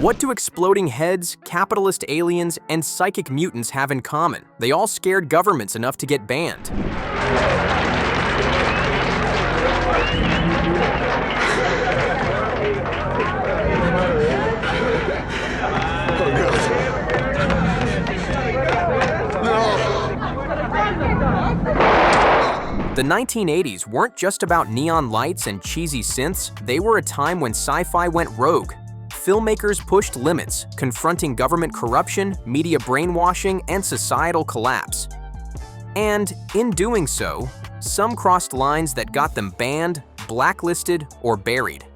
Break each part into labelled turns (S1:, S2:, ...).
S1: What do exploding heads, capitalist aliens, and psychic mutants have in common? They all scared governments enough to get banned. The 1980s weren't just about neon lights and cheesy synths, they were a time when sci-fi went rogue. Filmmakers pushed limits, confronting government corruption, media brainwashing, and societal collapse. And in doing so, some crossed lines that got them banned, blacklisted, or buried.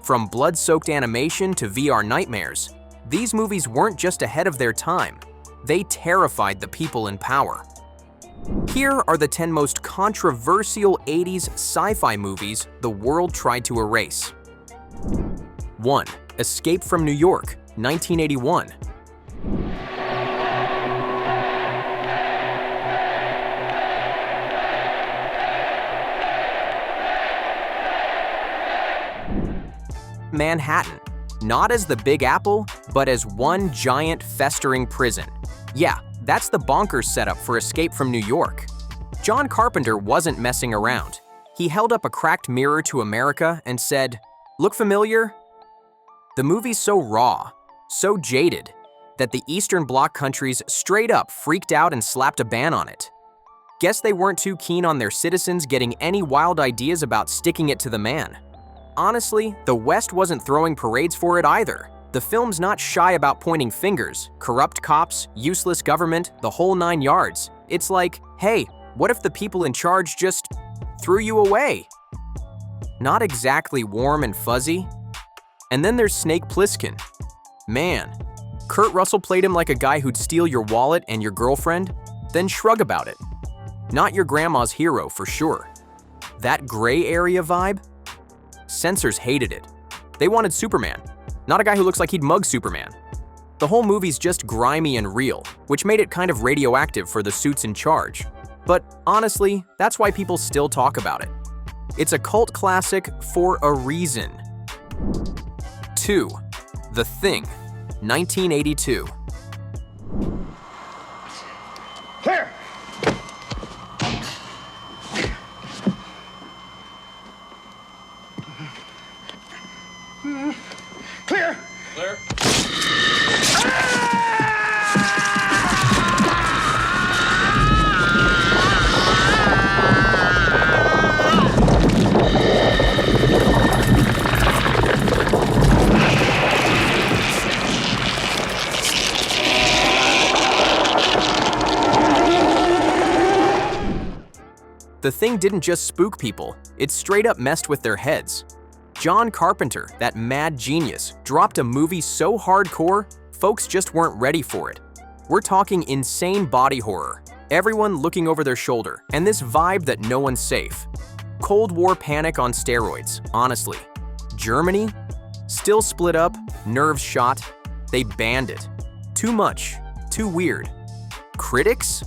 S1: From blood-soaked animation to VR nightmares, these movies weren't just ahead of their time, they terrified the people in power. Here are the 10 most controversial 80s sci-fi movies the world tried to erase. 1. Escape from New York, 1981. Manhattan, not as the Big Apple, but as one giant festering prison. Yeah, that's the bonkers setup for Escape from New York. John Carpenter wasn't messing around. He held up a cracked mirror to America and said, "Look familiar?" The movie's so raw, so jaded, that the Eastern Bloc countries straight up freaked out and slapped a ban on it. Guess they weren't too keen on their citizens getting any wild ideas about sticking it to the man. Honestly, the West wasn't throwing parades for it either. The film's not shy about pointing fingers, corrupt cops, useless government, the whole 9 yards. It's like, hey, what if the people in charge just threw you away? Not exactly warm and fuzzy. And then there's Snake Plissken. Man, Kurt Russell played him like a guy who'd steal your wallet and your girlfriend, then shrug about it. Not your grandma's hero for sure. That gray area vibe? Censors hated it. They wanted Superman, not a guy who looks like he'd mug Superman. The whole movie's just grimy and real, which made it kind of radioactive for the suits in charge. But honestly, that's why people still talk about it. It's a cult classic for a reason. 2. The Thing, 1982.
S2: Clear! Clear!
S3: Clear.
S1: The Thing didn't just spook people, it straight up messed with their heads. John Carpenter, that mad genius, dropped a movie so hardcore, folks just weren't ready for it. We're talking insane body horror, everyone looking over their shoulder, and this vibe that no one's safe. Cold War panic on steroids, honestly. Germany? Still split up, nerves shot. They banned it. Too much, too weird. Critics?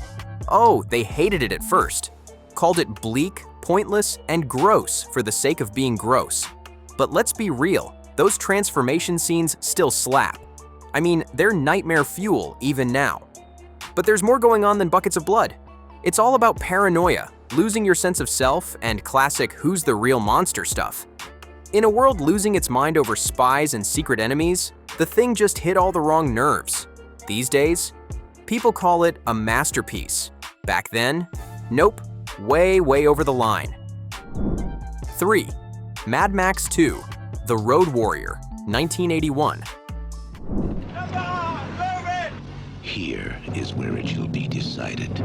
S1: Oh, they hated it at first. Called it bleak, pointless, and gross for the sake of being gross. But let's be real, those transformation scenes still slap. I mean, they're nightmare fuel even now. But there's more going on than buckets of blood. It's all about paranoia, losing your sense of self, and classic who's the real monster stuff. In a world losing its mind over spies and secret enemies, The Thing just hit all the wrong nerves. These days, people call it a masterpiece. Back then, nope, way over the line. 3. Mad Max 2, The Road Warrior, 1981.
S2: Come on, move it!
S4: Here is where it shall be decided.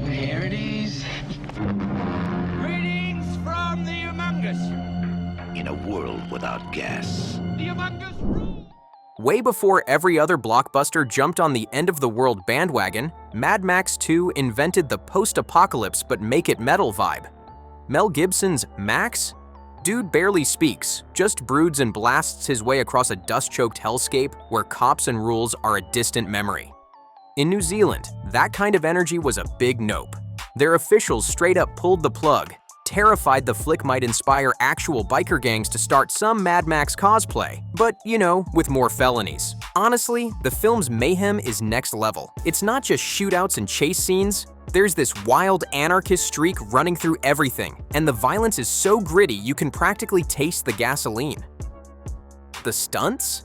S2: Here it is. Greetings from the Humongous.
S4: In a world without gas.
S2: The Humongous rule.
S1: Way before every other blockbuster jumped on the end-of-the-world bandwagon, Mad Max 2 invented the post-apocalypse but make-it-metal vibe. Mel Gibson's Max? Dude barely speaks, just broods and blasts his way across a dust-choked hellscape where cops and rules are a distant memory. In New Zealand, that kind of energy was a big nope. Their officials straight up pulled the plug. terrified the flick might inspire actual biker gangs to start some Mad Max cosplay, but you know, with more felonies. Honestly, the film's mayhem is next level. It's not just shootouts and chase scenes. There's this wild anarchist streak running through everything, and the violence is so gritty you can practically taste the gasoline. The stunts?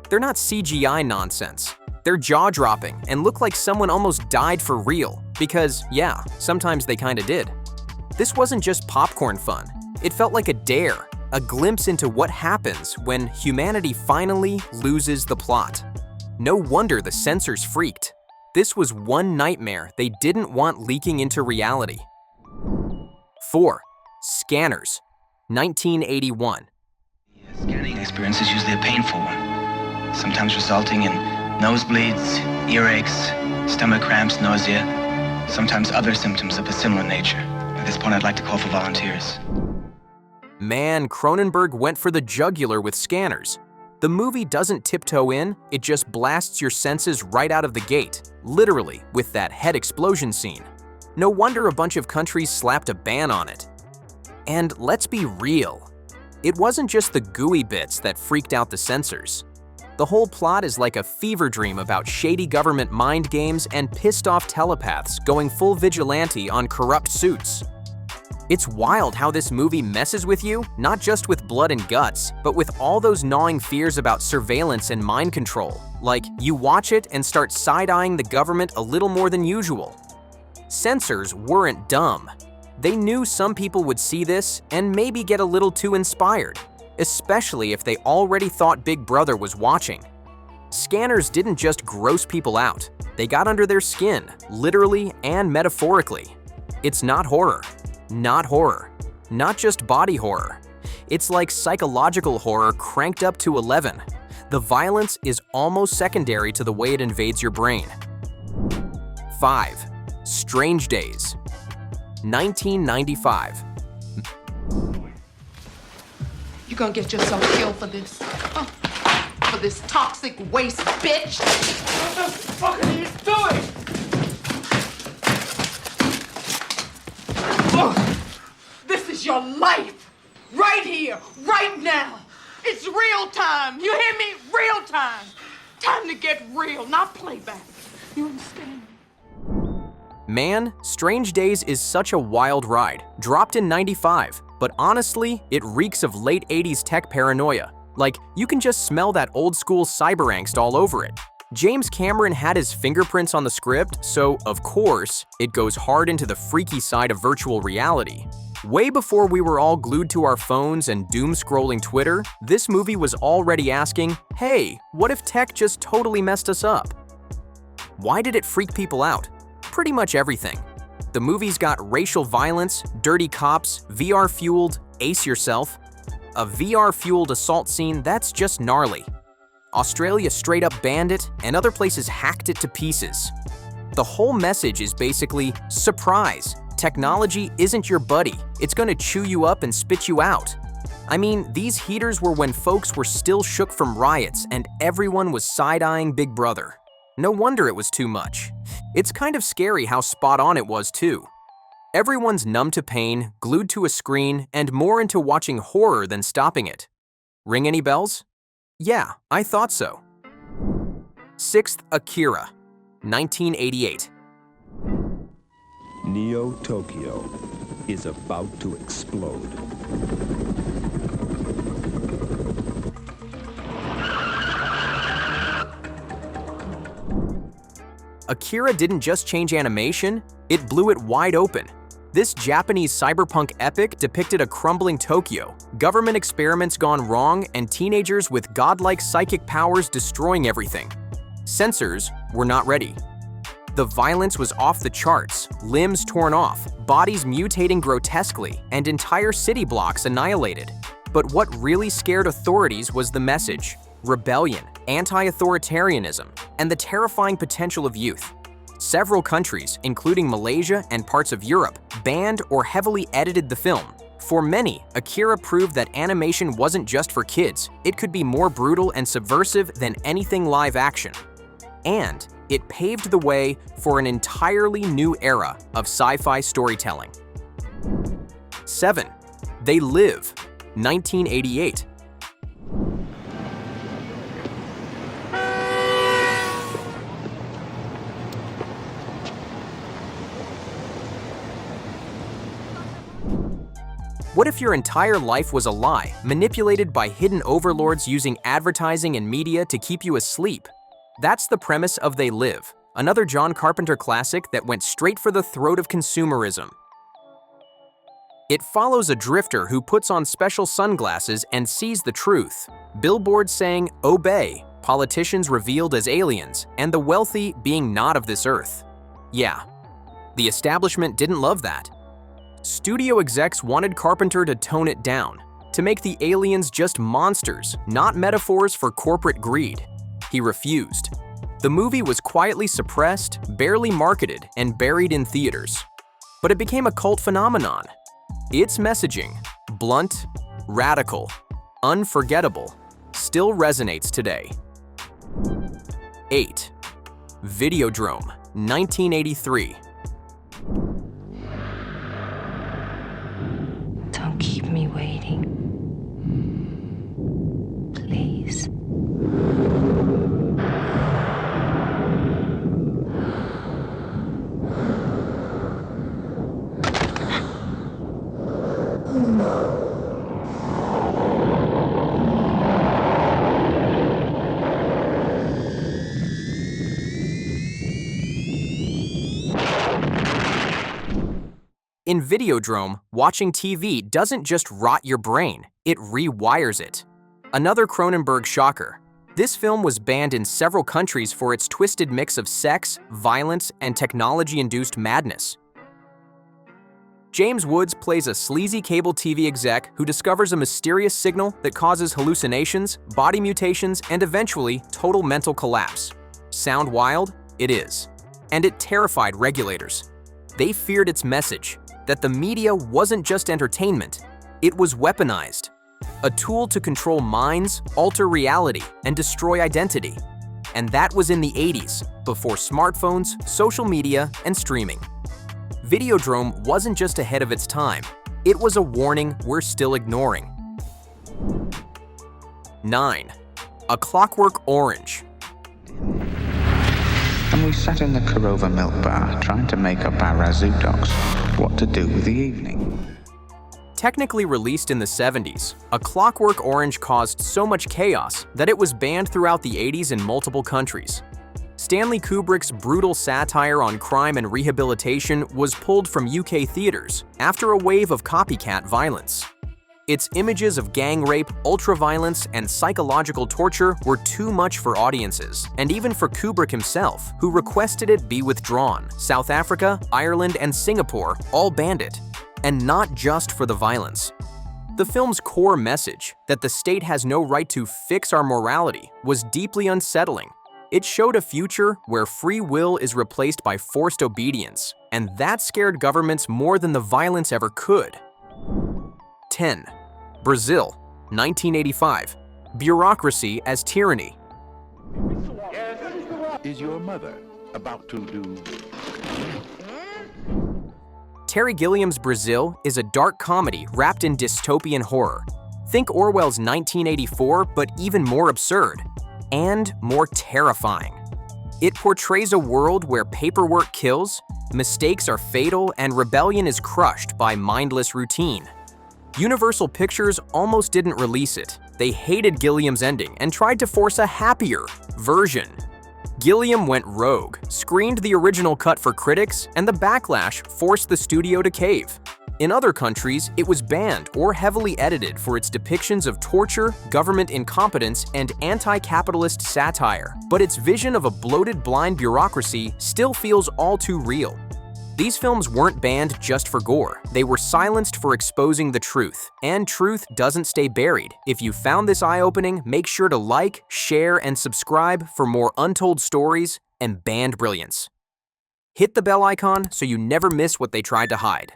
S1: They're not CGI nonsense. They're jaw-dropping and look like someone almost died for real, because yeah, sometimes they kinda did. This wasn't just popcorn fun. It felt like a dare, a glimpse into what happens when humanity finally loses the plot. No wonder the censors freaked. This was one nightmare they didn't want leaking into reality. 4. Scanners, 1981.
S3: The scanning experience is usually a painful one, sometimes resulting in nosebleeds, earaches, stomach cramps, nausea, sometimes other symptoms of a similar nature. At this point, I'd like to call for volunteers.
S1: Man, Cronenberg went for the jugular with Scanners. The movie doesn't tiptoe in, it just blasts your senses right out of the gate, literally with that head explosion scene. No wonder a bunch of countries slapped a ban on it. And let's be real, it wasn't just the gooey bits that freaked out the censors. The whole plot is like a fever dream about shady government mind games and pissed-off telepaths going full vigilante on corrupt suits. It's wild how this movie messes with you, not just with blood and guts, but with all those gnawing fears about surveillance and mind control. Like, you watch it and start side-eyeing the government a little more than usual. Censors weren't dumb. They knew some people would see this and maybe get a little too inspired, especially if they already thought Big Brother was watching. Scanners didn't just gross people out. They got under their skin, literally and metaphorically. It's not horror. Not horror. Not just body horror. It's like psychological horror cranked up to 11. The violence is almost secondary to the way it invades your brain. 5. Strange Days, 1995.
S5: You gonna get yourself killed for this? Huh? For this toxic waste, bitch!
S2: What the fuck are you doing?
S5: This is your life! Right here, right now! It's real time! You hear me? Real time! Time to get real, not playback. You understand?
S1: Man, Strange Days is such a wild ride, dropped in 95, but honestly, it reeks of late 80s tech paranoia. Like, you can just smell that old school cyber angst all over it. James Cameron had his fingerprints on the script, so of course, it goes hard into the freaky side of virtual reality. Way before we were all glued to our phones and doom-scrolling Twitter, this movie was already asking, hey, what if tech just totally messed us up? Why did it freak people out? Pretty much everything. The movie's got racial violence, dirty cops, VR-fueled, ace yourself. A VR-fueled assault scene that's just gnarly. Australia straight up banned it, and other places hacked it to pieces. The whole message is basically, surprise, technology isn't your buddy. It's gonna chew you up and spit you out. I mean, these heaters were when folks were still shook from riots and everyone was side-eyeing Big Brother. No wonder it was too much. It's kind of scary how spot on it was too. Everyone's numb to pain, glued to a screen, and more into watching horror than stopping it. Ring any bells? Yeah, I thought so. 6th, Akira, 1988.
S6: Neo Tokyo is about to explode.
S1: Akira didn't just change animation, it blew it wide open. This Japanese cyberpunk epic depicted a crumbling Tokyo, government experiments gone wrong, and teenagers with godlike psychic powers destroying everything. Censors were not ready. The violence was off the charts, limbs torn off, bodies mutating grotesquely, and entire city blocks annihilated. But what really scared authorities was the message: rebellion, anti-authoritarianism, and the terrifying potential of youth. Several countries, including Malaysia and parts of Europe, banned or heavily edited the film. For many, Akira proved that animation wasn't just for kids. It could be more brutal and subversive than anything live action. And it paved the way for an entirely new era of sci-fi storytelling. 7. They Live, 1988. What if your entire life was a lie, manipulated by hidden overlords using advertising and media to keep you asleep? That's the premise of They Live, another John Carpenter classic that went straight for the throat of consumerism. It follows a drifter who puts on special sunglasses and sees the truth. Billboards saying, "Obey," politicians revealed as aliens, and the wealthy being not of this earth. Yeah, the establishment didn't love that. Studio execs wanted Carpenter to tone it down, to make the aliens just monsters, not metaphors for corporate greed. He refused. The movie was quietly suppressed, barely marketed, and buried in theaters. But it became a cult phenomenon. Its messaging, blunt, radical, unforgettable, still resonates today. 8. Videodrome, 1983.
S7: Don't keep me waiting. Please.
S1: In Videodrome, watching TV doesn't just rot your brain, it rewires it. Another Cronenberg shocker. This film was banned in several countries for its twisted mix of sex, violence, and technology-induced madness. James Woods plays a sleazy cable TV exec who discovers a mysterious signal that causes hallucinations, body mutations, and eventually total mental collapse. Sound wild? It is. And it terrified regulators. They feared its message, that the media wasn't just entertainment, it was weaponized. A tool to control minds, alter reality, and destroy identity. And that was in the 80s, before smartphones, social media, and streaming. Videodrome wasn't just ahead of its time, it was a warning we're still ignoring. 9. A Clockwork Orange.
S8: And we sat in the Korova milk bar trying to make up our razoo docs what to do with the evening.
S1: Technically released in the 70s, A Clockwork Orange caused so much chaos that it was banned throughout the 80s in multiple countries. Stanley Kubrick's brutal satire on crime and rehabilitation was pulled from UK theaters after a wave of copycat violence. Its images of gang rape, ultraviolence, and psychological torture were too much for audiences, and even for Kubrick himself, who requested it be withdrawn. South Africa, Ireland, and Singapore all banned it, and not just for the violence. The film's core message, that the state has no right to fix our morality, was deeply unsettling. It showed a future where free will is replaced by forced obedience, and that scared governments more than the violence ever could. 10. Brazil, 1985. Bureaucracy as tyranny.
S4: Is your mother about to do?
S1: Terry Gilliam's Brazil is a dark comedy wrapped in dystopian horror. Think Orwell's 1984, but even more absurd and more terrifying. It portrays a world where paperwork kills, mistakes are fatal, and rebellion is crushed by mindless routine. Universal Pictures almost didn't release it. They hated Gilliam's ending and tried to force a happier version. Gilliam went rogue, screened the original cut for critics, and the backlash forced the studio to cave. In other countries, it was banned or heavily edited for its depictions of torture, government incompetence, and anti-capitalist satire. But its vision of a bloated, blind bureaucracy still feels all too real. These films weren't banned just for gore. They were silenced for exposing the truth. And truth doesn't stay buried. If you found this eye-opening, make sure to like, share, and subscribe for more untold stories and banned brilliance. Hit the bell icon so you never miss what they tried to hide.